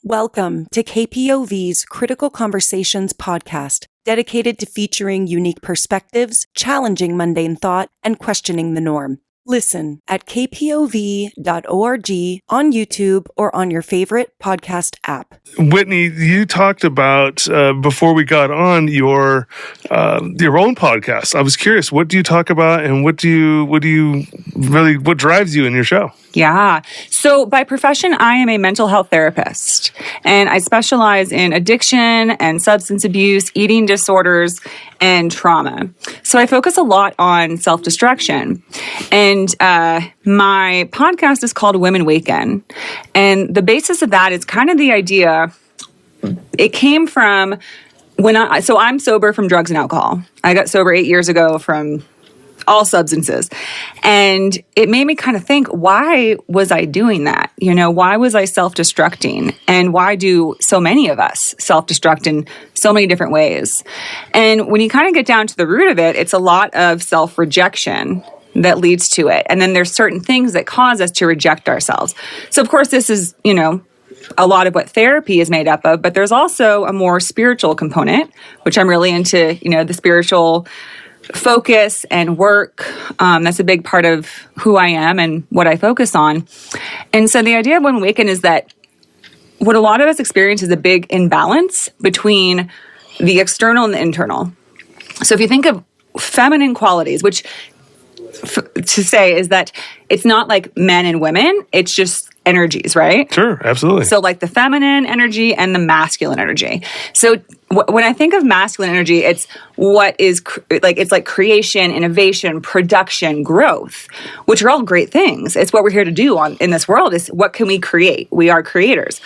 Welcome to KPOV's Critical Conversations podcast, dedicated to featuring unique perspectives, challenging mundane thought, and questioning the norm. Listen at kpov.org, on YouTube, or on your favorite podcast app. Whitney, you talked about, before we got on, your own podcast. I was curious, what do you talk about, and what drives you in your show? Yeah. So by profession, I am a mental health therapist, and I specialize in addiction and substance abuse, eating disorders, and trauma. So I focus a lot on self-destruction. And my podcast is called Women Waken. And the basis of that is kind of the idea, it came from so I'm sober from drugs and alcohol. I got sober 8 years ago from all substances. And it made me kind of think, why was I doing that? Why was I self-destructing? And why do so many of us self-destruct in so many different ways? And when you kind of get down to the root of it, it's a lot of self-rejection that leads to it. And then there's certain things that cause us to reject ourselves. So of course, this is, a lot of what therapy is made up of, but there's also a more spiritual component, which I'm really into, the spiritual focus and work. That's a big part of who I am and what I focus on. And so the idea of Women Waken is that what a lot of us experience is a big imbalance between the external and the internal. So if you think of feminine qualities, which to say is that it's not like men and women, it's just energies, right? Sure, absolutely. So like the feminine energy and the masculine energy. So when I think of masculine energy, it's what is it's like creation, innovation, production, growth, which are all great things. It's what we're here to do in this world, is what can we create? We are creators.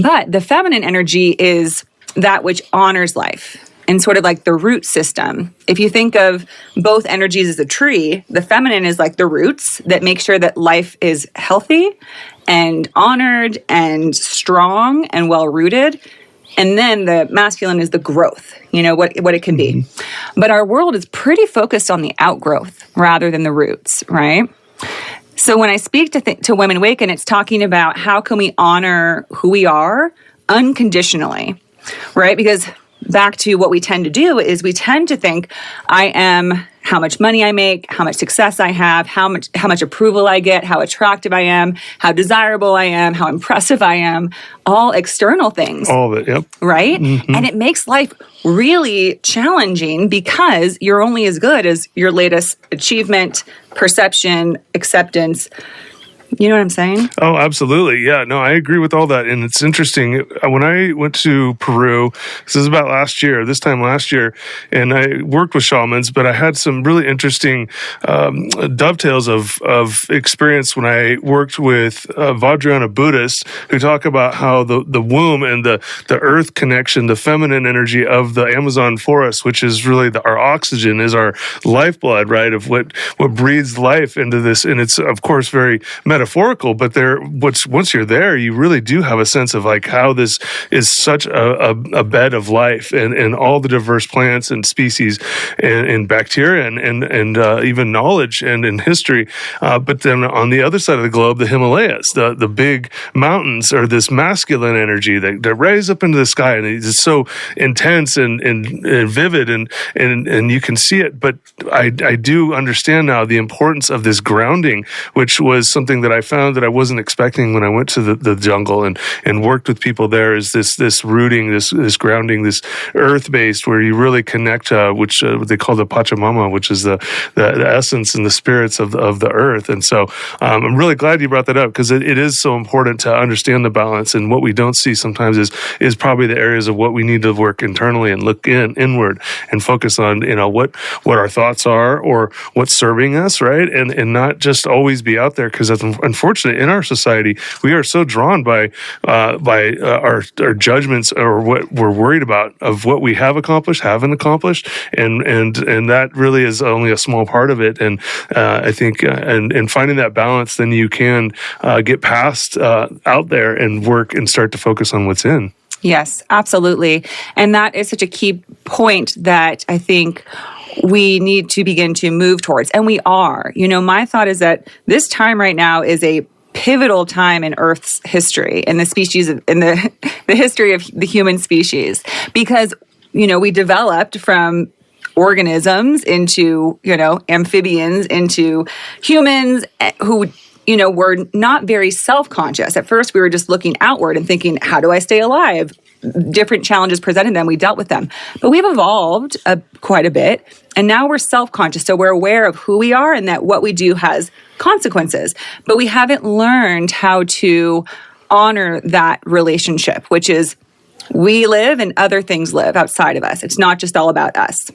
But the feminine energy is that which honors life and sort of like the root system. If you think of both energies as a tree, the feminine is like the roots that make sure that life is healthy and honored and strong and well-rooted. And then the masculine is the growth, what it can be. But our world is pretty focused on the outgrowth rather than the roots, right? So when I speak to Women Waken, it's talking about how can we honor who we are unconditionally, right? Because back to what we tend to do is we tend to think I am how much money I make, how much success I have, how much approval I get, how attractive I am, how desirable I am, how impressive I am, all external things. All of it, yep. Right? Mm-hmm. And it makes life really challenging because you're only as good as your latest achievement, perception, acceptance. You know what I'm saying? Oh, absolutely. Yeah, no, I agree with all that. And it's interesting. When I went to Peru, this is about this time last year, and I worked with shamans, but I had some really interesting dovetails of experience when I worked with Vajrayana Buddhists who talk about how the womb and the earth connection, the feminine energy of the Amazon forest, which is really our oxygen, is our lifeblood, right, of what breathes life into this. And it's, of course, very metaphorical, but once you're there, you really do have a sense of like how this is such a bed of life and all the diverse plants and species and bacteria and even knowledge and in history. But then on the other side of the globe, the Himalayas, the big mountains are this masculine energy that rise up into the sky, and it's so intense and vivid and you can see it. But I do understand now the importance of this grounding, which was something that I found that I wasn't expecting when I went to the jungle and worked with people there, is this rooting, this grounding, this earth-based, where you really connect, which they call the Pachamama, which is the essence and the spirits of the earth. And so I'm really glad you brought that up, because it is so important to understand the balance. And what we don't see sometimes is probably the areas of what we need to work internally and look inward and focus on, what our thoughts are or what's serving us, right? And not just always be out there, because that's unfortunate in our society. We are so drawn by our judgments or what we're worried about of what we have accomplished, haven't accomplished, and that really is only a small part of it. And I think and finding that balance, then you can get past out there and work and start to focus on what's in. Yes, absolutely. And that is such a key point that I think we need to begin to move towards. And we are. My thought is that this time right now is a pivotal time in Earth's history, in the species in the history of the human species, because we developed from organisms into amphibians into humans who were not very self-conscious. At first, we were just looking outward and thinking, how do I stay alive? Different challenges presented them, we dealt with them. But we've evolved quite a bit, and now we're self-conscious. So we're aware of who we are and that what we do has consequences. But we haven't learned how to honor that relationship, which is we live and other things live outside of us. It's not just all about us.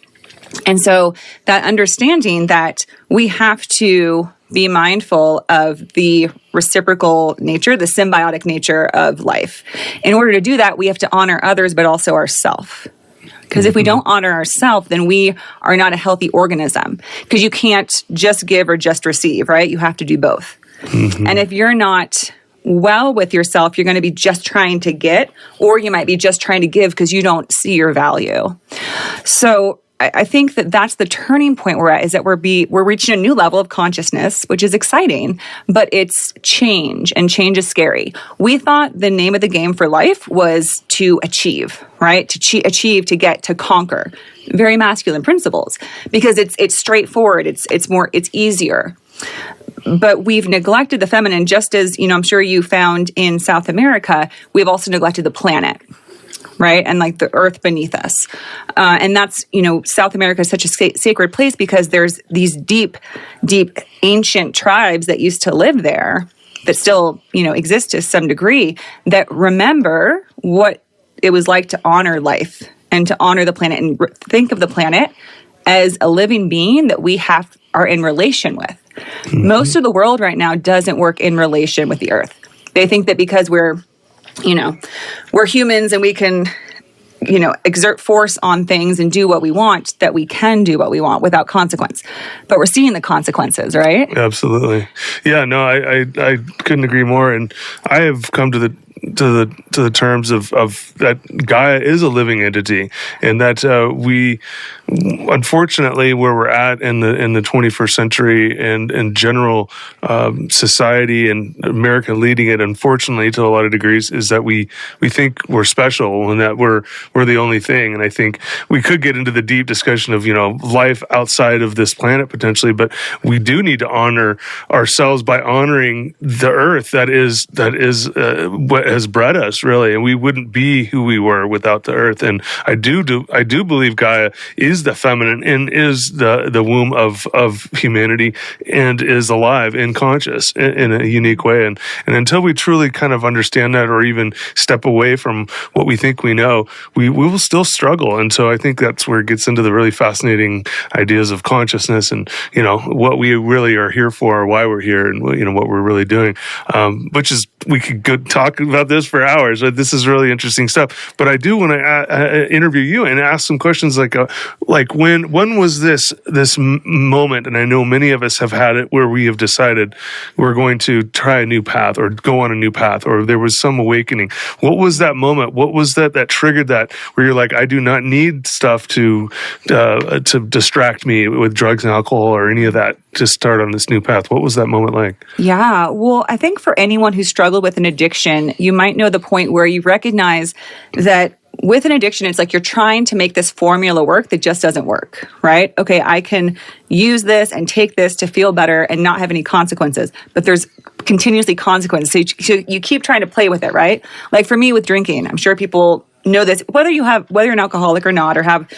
And so that understanding that we have to be mindful of the reciprocal nature, the symbiotic nature of life. In order to do that, we have to honor others, but also ourselves. Because if we don't honor ourselves, then we are not a healthy organism. Because you can't just give or just receive, right? You have to do both. And if you're not well with yourself, you're going to be just trying to get, or you might be just trying to give because you don't see your value. So I think that that's the turning point we're at, is that we're reaching a new level of consciousness, which is exciting, but it's change, and change is scary. We thought the name of the game for life was to achieve, right? To achieve, to get, to conquer. Very masculine principles, because it's straightforward, it's easier. But we've neglected the feminine, just as, I'm sure you found in South America, we've also neglected the planet. Right? And like the earth beneath us. And that's, South America is such a sacred place because there's these deep, deep ancient tribes that used to live there that still, exist to some degree, that remember what it was like to honor life and to honor the planet and think of the planet as a living being that we are in relation with. Most of the world right now doesn't work in relation with the earth. They think that because we're humans and we can, exert force on things and do what we want, that we can do what we want without consequence. But we're seeing the consequences, right? Absolutely. Yeah, no, I couldn't agree more. And I have come to the terms of that Gaia is a living entity, and that we, unfortunately, where we're at in the 21st century and in general society, and America leading it, unfortunately, to a lot of degrees, is that we think we're special and that we're the only thing. And I think we could get into the deep discussion of life outside of this planet potentially, but we do need to honor ourselves by honoring the earth that is what has bred us, really, and we wouldn't be who we were without the earth. And I do believe Gaia is the feminine and is the womb of humanity and is alive and conscious in a unique way. And until we truly kind of understand that, or even step away from what we think we know, we will still struggle. And so I think that's where it gets into the really fascinating ideas of consciousness and what we really are here for, why we're here, and what we're really doing. Which is, we could go talk about this for hours. This is really interesting stuff. But I do want to interview you and ask some questions like when was this moment? And I know many of us have had it where we have decided we're going to try a new path or go on a new path, or there was some awakening. What was that moment? What was that triggered that, where you're like, I do not need stuff to distract me with drugs and alcohol or any of that to start on this new path? What was that moment like? Yeah, well, I think for anyone who struggled with an addiction, you might know the point where you recognize that with an addiction, it's like you're trying to make this formula work that just doesn't work, right? Okay, I can use this and take this to feel better and not have any consequences, but there's continuously consequences. So you keep trying to play with it, right? Like for me with drinking, I'm sure people know this, whether you're an alcoholic or not, or have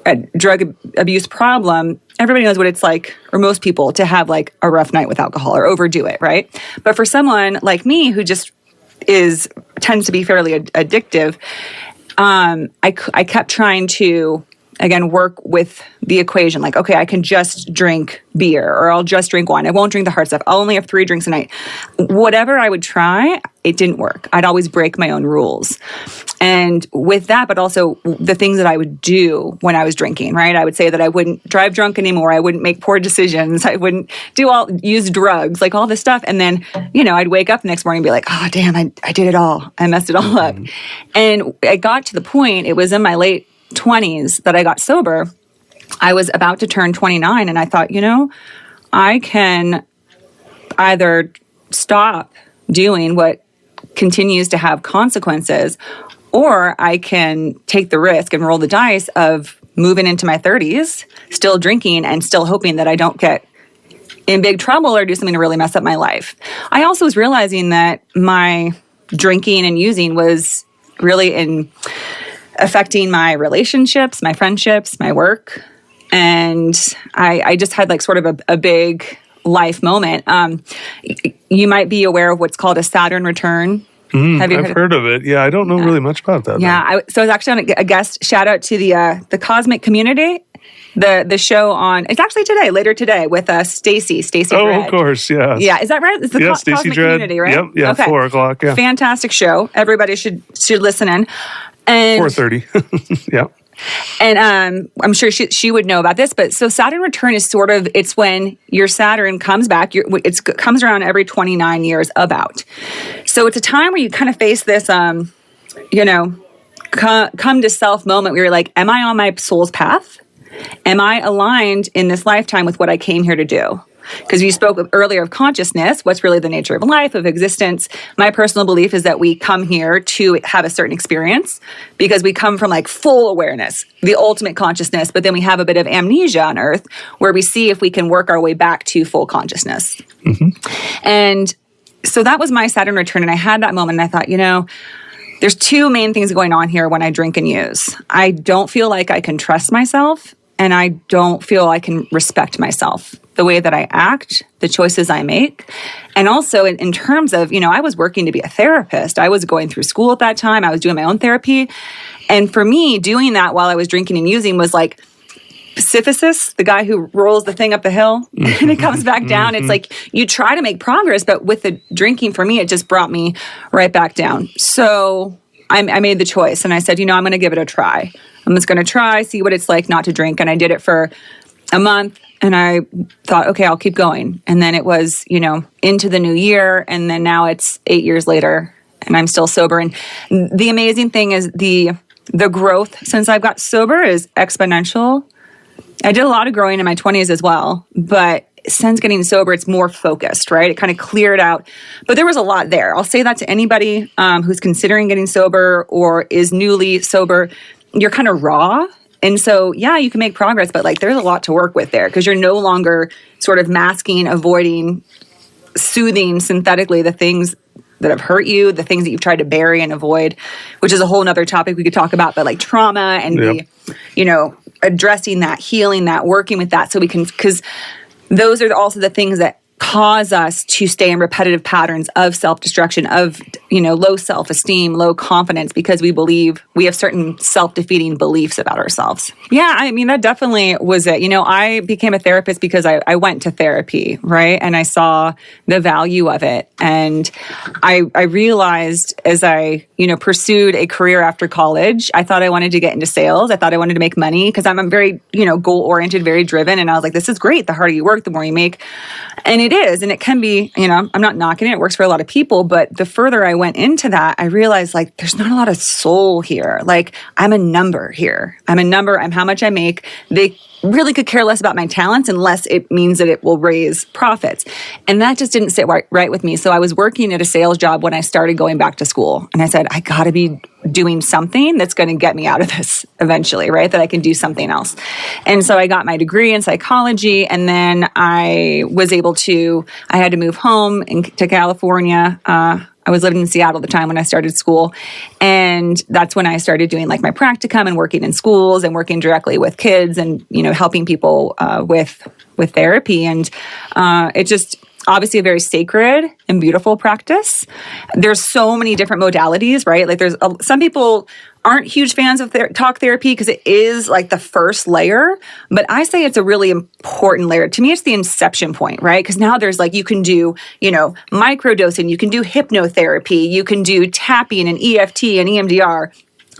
a drug abuse problem, everybody knows what it's like, or most people, to have like a rough night with alcohol or overdo it, right? But for someone like me who just tends to be fairly addictive, I kept trying to, again, work with the equation. Like, okay, I can just drink beer, or I'll just drink wine. I won't drink the hard stuff. I'll only have 3 drinks a night. Whatever I would try, it didn't work. I'd always break my own rules. And with that, but also the things that I would do when I was drinking, right? I would say that I wouldn't drive drunk anymore. I wouldn't make poor decisions. I wouldn't use drugs, like all this stuff. And then, I'd wake up the next morning and be like, oh, damn, I did it all. I messed it all up. And I got to the point, it was in my late 20s that I got sober. I was about to turn 29, and I thought, I can either stop doing what continues to have consequences, or I can take the risk and roll the dice of moving into my 30s, still drinking and still hoping that I don't get in big trouble or do something to really mess up my life. I also was realizing that my drinking and using was really affecting my relationships, my friendships, my work. And I just had like sort of a big life moment. You might be aware of what's called a Saturn return. Have you heard of it? Yeah, I don't know really much about that. Yeah, so I was actually on a guest shout out to the Cosmic Community, the show on. It's actually later today with Stacy. Oh, Dredd. Of course, yeah. Yeah, is that right? It's the Cosmic Dredd. Community, right? Yep, yeah, okay. 4:00. Yeah, fantastic show. Everybody should listen in. And 4:30. Yeah. And I'm sure she would know about this, but so Saturn return is sort of, it's when your Saturn comes back. It comes around every 29 years about. So it's a time where you kind of face this, come to self moment where you're like, am I on my soul's path? Am I aligned in this lifetime with what I came here to do? Because you spoke earlier of consciousness, what's really the nature of life, of existence. My personal belief is that we come here to have a certain experience because we come from like full awareness, the ultimate consciousness, but then we have a bit of amnesia on Earth where we see if we can work our way back to full consciousness. Mm-hmm. And so that was my Saturn return. And I had that moment and I thought, there's two main things going on here when I drink and use. I don't feel like I can trust myself. And I don't feel I can respect myself, the way that I act, the choices I make. And also in terms of, I was working to be a therapist. I was going through school at that time. I was doing my own therapy. And for me, doing that while I was drinking and using was like Sisyphus, the guy who rolls the thing up the hill and it comes back down. It's like you try to make progress, but with the drinking, for me, it just brought me right back down. So I made the choice and I said, I'm going to give it a try. I'm just going to try, see what it's like not to drink. And I did it for a month and I thought, okay, I'll keep going. And then it was, into the new year. And then now it's 8 years later and I'm still sober. And the amazing thing is the growth since I've got sober is exponential. I did a lot of growing in my 20s as well, but since getting sober, it's more focused, right? It kind of cleared out, but there was a lot there. I'll say that to anybody who's considering getting sober or is newly sober. You're kind of raw. And so, yeah, you can make progress, but like there's a lot to work with there because you're no longer sort of masking, avoiding, soothing synthetically the things that have hurt you, the things that you've tried to bury and avoid, which is a whole nother topic we could talk about, but like trauma and addressing that, healing that, working with that so we can, because those are also the things that cause us to stay in repetitive patterns of self-destruction, of, low self-esteem, low confidence, because we believe we have certain self-defeating beliefs about ourselves. Yeah, I mean, that definitely was it. I became a therapist because I went to therapy, right? And I saw the value of it. And I realized as I, pursued a career after college, I thought I wanted to get into sales. I thought I wanted to make money because I'm very, goal-oriented, very driven. And I was like, this is great. The harder you work, the more you make. And it is. And it can be, I'm not knocking it. It works for a lot of people. But the further I went into that, I realized like, there's not a lot of soul here. Like I'm a number here. I'm a number. I'm how much I make. They really could care less about my talents unless it means that it will raise profits. And that just didn't sit right with me. So I was working at a sales job when I started going back to school. And I said, I got to be doing something that's going to get me out of this eventually, right? That I can do something else. And so I got my degree in psychology. And then I had to move home to California. I was living in Seattle at the time when I started school. And that's when I started doing like my practicum and working in schools and working directly with kids and, helping people with therapy. And it just obviously a very sacred and beautiful practice. There's so many different modalities, right? Like some people aren't huge fans of talk therapy because it is like the first layer, but I say it's a really important layer. To me, it's the inception point, right? Because now there's like, you can do, microdosing, you can do hypnotherapy, you can do tapping and EFT and EMDR.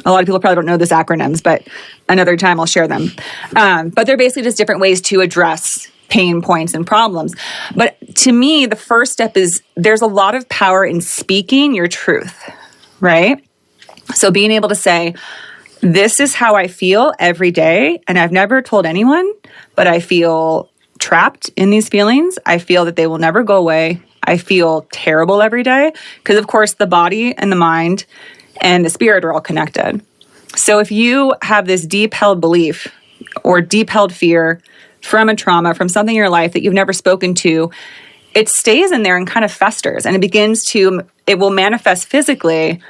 A lot of people probably don't know those acronyms, but another time I'll share them. But they're basically just different ways to address pain points and problems. But to me, the first step is there's a lot of power in speaking your truth, right? So being able to say, this is how I feel every day, and I've never told anyone, but I feel trapped in these feelings. I feel that they will never go away. I feel terrible every day because, of course, the body and the mind and the spirit are all connected. So if you have this deep held belief or deep held fear from a trauma, from something in your life that you've never spoken to, it stays in there and kind of festers, and it will manifest physically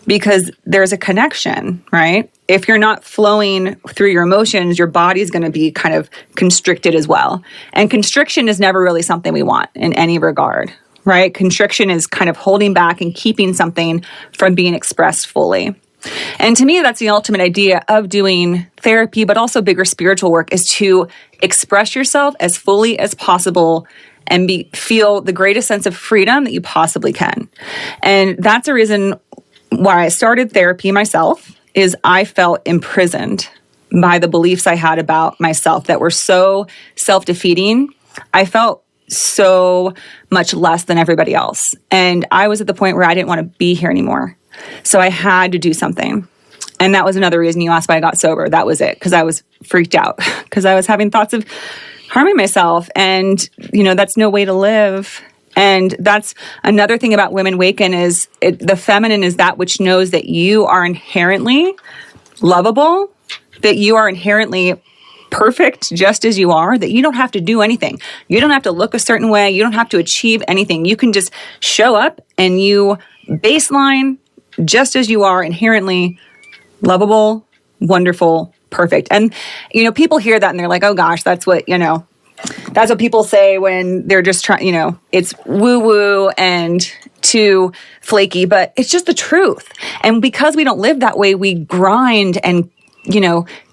because there's a connection, right? If you're not flowing through your emotions, your body's going to be kind of constricted as well. And constriction is never really something we want in any regard, right? Constriction is kind of holding back and keeping something from being expressed fully. And to me, that's the ultimate idea of doing therapy, but also bigger spiritual work, is to express yourself as fully as possible and feel the greatest sense of freedom that you possibly can. And that's a reason why I started therapy myself, is I felt imprisoned by the beliefs I had about myself that were so self-defeating. I felt so much less than everybody else. And I was at the point where I didn't want to be here anymore. So I had to do something. And that was another reason you asked why I got sober. That was it, because I was freaked out, because I was having thoughts of harming myself. And, that's no way to live. And that's another thing about Women Waken is the feminine is that which knows that you are inherently lovable, that you are inherently perfect just as you are, that you don't have to do anything. You don't have to look a certain way. You don't have to achieve anything. You can just show up and you baseline just as you are, inherently lovable, wonderful, perfect. And, people hear that and they're like, oh gosh, that's what people say when they're just trying, it's woo-woo and too flaky, but it's just the truth. And because we don't live that way, we grind and,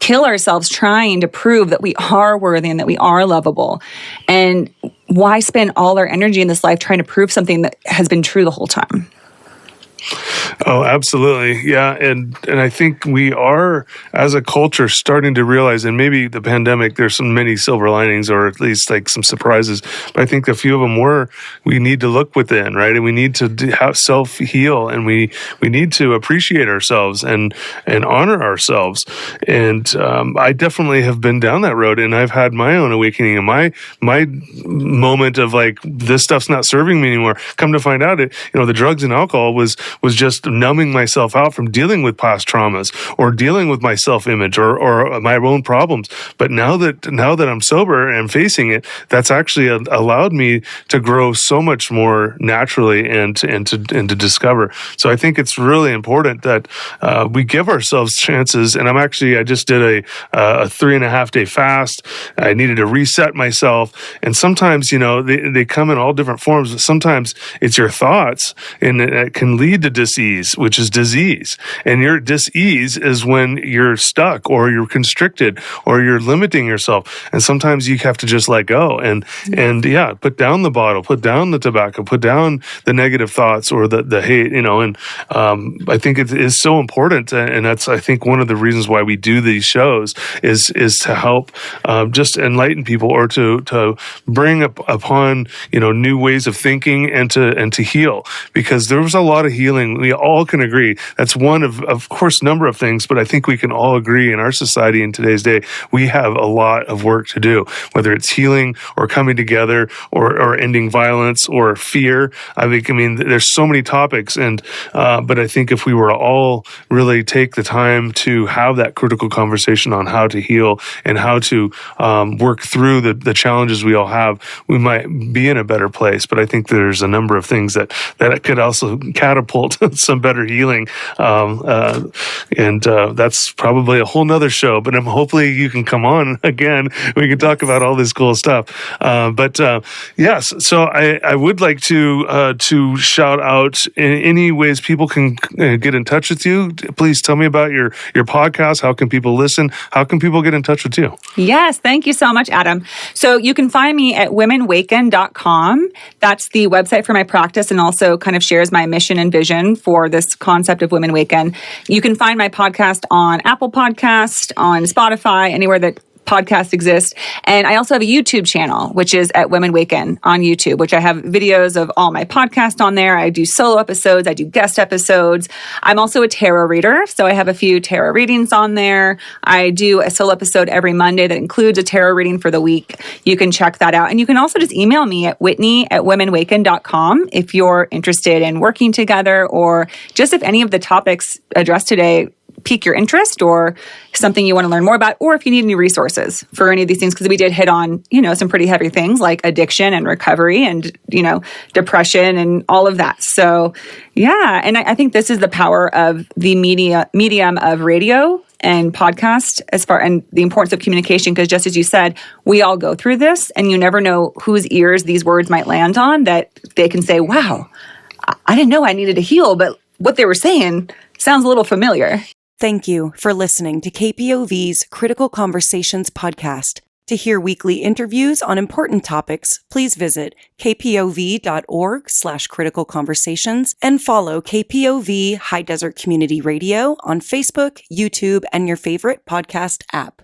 kill ourselves trying to prove that we are worthy and that we are lovable. And why spend all our energy in this life trying to prove something that has been true the whole time? Oh, absolutely. Yeah. And I think we are, as a culture, starting to realize, and maybe the pandemic, there's some many silver linings, or at least like some surprises, but I think a few of them we need to look within, right? And we need to self-heal, and we need to appreciate ourselves and honor ourselves. And I definitely have been down that road, and I've had my own awakening and my moment of like, this stuff's not serving me anymore. Come to find out, the drugs and alcohol was just numbing myself out from dealing with past traumas or dealing with my self-image or my own problems. But now that I'm sober and facing it, that's actually allowed me to grow so much more naturally and to discover. So I think it's really important that we give ourselves chances. And I just did a 3.5 day fast. I needed to reset myself. And sometimes, they come in all different forms, but sometimes it's your thoughts, and it can lead to dis-ease, which is disease. And your dis-ease is when you're stuck or you're constricted or you're limiting yourself. And sometimes you have to just let go and put down the bottle, put down the tobacco, put down the negative thoughts or the hate, and I think it is so important. And that's, I think, one of the reasons why we do these shows is to help just enlighten people, or to bring upon, new ways of thinking and to heal, because there was a lot of healing. We all can agree. That's one of course, number of things, but I think we can all agree in our society in today's day, we have a lot of work to do, whether it's healing or coming together or ending violence or fear. I mean, there's so many topics, but I think if we were to all really take the time to have that critical conversation on how to heal and how to work through the challenges we all have, we might be in a better place. But I think there's a number of things that could also catapult some better healing. And that's probably a whole nother show, but hopefully you can come on again. We can talk about all this cool stuff. Yes, so I would like to shout out in any ways people can get in touch with you. Please tell me about your podcast. How can people listen? How can people get in touch with you? Yes, thank you so much, Adam. So you can find me at womenwaken.com. That's the website for my practice, and also kind of shares my mission and vision for this concept of Women Waken. You can find my podcast on Apple Podcast, on Spotify, anywhere that podcast exists. And I also have a YouTube channel, which is at Women Waken on YouTube, which I have videos of all my podcasts on there. I do solo episodes. I do guest episodes. I'm also a tarot reader. So I have a few tarot readings on there. I do a solo episode every Monday that includes a tarot reading for the week. You can check that out. And you can also just email me at whitney@womenwaken.com if you're interested in working together, or just if any of the topics addressed today pique your interest or something you want to learn more about, or if you need any resources for any of these things, because we did hit on, some pretty heavy things like addiction and recovery and, depression and all of that. So yeah. And I think this is the power of the medium of radio and podcast and the importance of communication, because just as you said, we all go through this and you never know whose ears these words might land on, that they can say, wow, I didn't know I needed to heal, but what they were saying sounds a little familiar. Thank you for listening to KPOV's Critical Conversations podcast. To hear weekly interviews on important topics, please visit kpov.org/critical conversations and follow KPOV High Desert Community Radio on Facebook, YouTube, and your favorite podcast app.